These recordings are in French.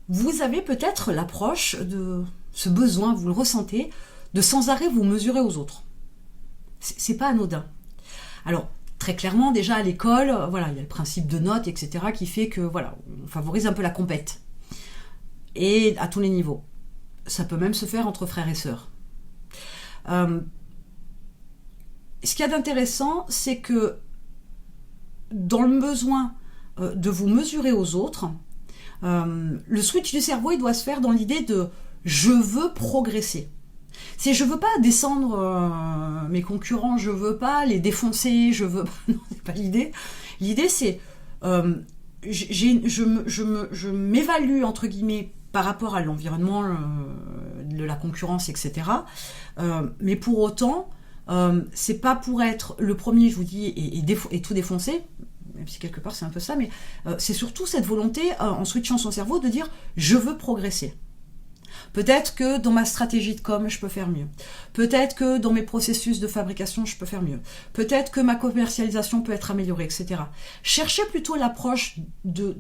Vous avez peut-être l'approche de ce besoin, vous le ressentez, de sans arrêt vous mesurer aux autres. C'est pas anodin. Alors, très clairement, déjà à l'école, voilà, il y a le principe de notes, etc., qui fait que, voilà, on favorise un peu la compète. Et à tous les niveaux. Ça peut même se faire entre frères et sœurs. Ce qu'il y a d'intéressant, c'est que dans le besoin de vous mesurer aux autres, le switch du cerveau, il doit se faire dans l'idée de « je veux progresser ». C'est je veux pas descendre mes concurrents, je veux pas les défoncer, je veux pas... Non, c'est pas l'idée. L'idée, c'est je m'évalue, entre guillemets, par rapport à l'environnement, de la concurrence, etc. Mais pour autant, c'est pas pour être le premier, je vous dis, et tout défoncer, même si quelque part c'est un peu ça, mais c'est surtout cette volonté, en switchant son cerveau, de dire « je veux progresser ». Peut-être que dans ma stratégie de com, je peux faire mieux. Peut-être que dans mes processus de fabrication, je peux faire mieux. Peut-être que ma commercialisation peut être améliorée, etc. Cherchez plutôt l'approche de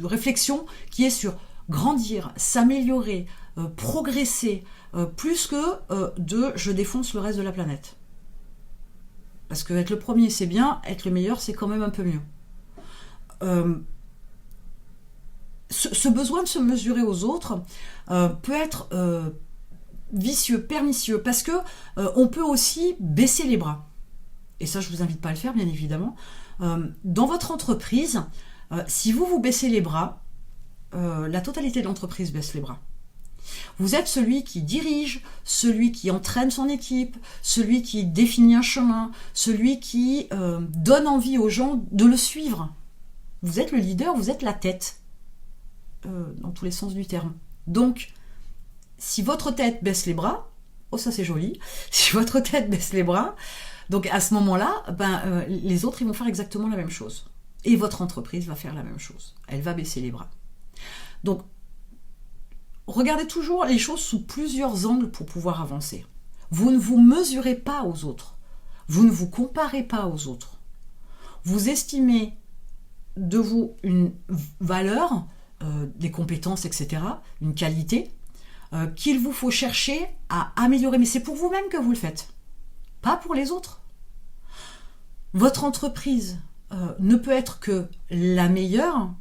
réflexion qui est sur grandir, s'améliorer, progresser, plus que de « je défonce le reste de la planète ». Parce que être le premier, c'est bien, être le meilleur, c'est quand même un peu mieux. Ce besoin de se mesurer aux autres peut être vicieux, pernicieux, parce que on peut aussi baisser les bras. Et ça, je vous invite pas à le faire, bien évidemment. Dans votre entreprise, si vous baissez les bras, la totalité de l'entreprise baisse les bras. Vous êtes celui qui dirige, celui qui entraîne son équipe, celui qui définit un chemin, celui qui donne envie aux gens de le suivre. Vous êtes le leader, vous êtes la tête. Dans tous les sens du terme. Donc, si votre tête baisse les bras, oh ça c'est joli, si votre tête baisse les bras, donc à ce moment-là, les autres ils vont faire exactement la même chose. Et votre entreprise va faire la même chose. Elle va baisser les bras. Donc, regardez toujours les choses sous plusieurs angles pour pouvoir avancer. Vous ne vous mesurez pas aux autres. Vous ne vous comparez pas aux autres. Vous estimez de vous une valeur, des compétences, etc., une qualité qu'il vous faut chercher à améliorer. Mais c'est pour vous-même que vous le faites, pas pour les autres. Votre entreprise ne peut être que la meilleure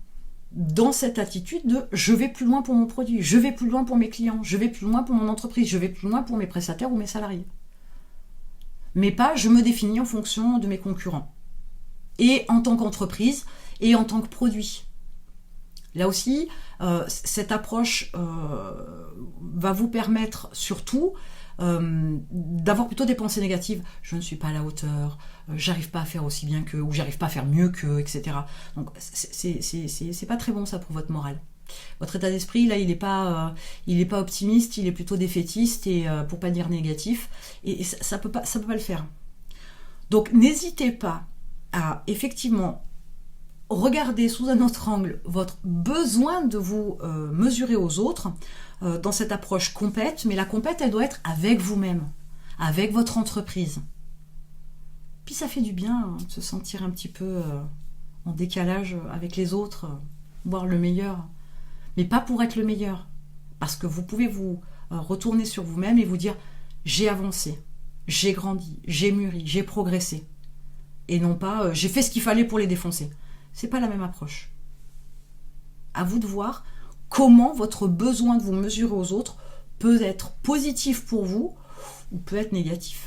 dans cette attitude de « je vais plus loin pour mon produit, je vais plus loin pour mes clients, je vais plus loin pour mon entreprise, je vais plus loin pour mes prestataires ou mes salariés ». Mais pas « je me définis en fonction de mes concurrents ». Et en tant qu'entreprise et en tant que produit. Là aussi, cette approche va vous permettre surtout d'avoir plutôt des pensées négatives. Je ne suis pas à la hauteur, j'arrive pas à faire aussi bien qu'eux, ou j'arrive pas à faire mieux qu'eux, etc. Donc c'est pas très bon ça pour votre morale. Votre état d'esprit, là, il est pas optimiste, il est plutôt défaitiste, et pour pas dire négatif, et ça peut pas le faire. Donc n'hésitez pas à effectivement regardez sous un autre angle votre besoin de vous mesurer aux autres dans cette approche compète, mais la compète, elle doit être avec vous-même, avec votre entreprise. Puis ça fait du bien de se sentir un petit peu en décalage avec les autres, voir le meilleur, mais pas pour être le meilleur, parce que vous pouvez vous retourner sur vous-même et vous dire « j'ai avancé, j'ai grandi, j'ai mûri, j'ai progressé », et non pas « j'ai fait ce qu'il fallait pour les défoncer ». C'est pas la même approche. À vous de voir comment votre besoin de vous mesurer aux autres peut être positif pour vous ou peut être négatif.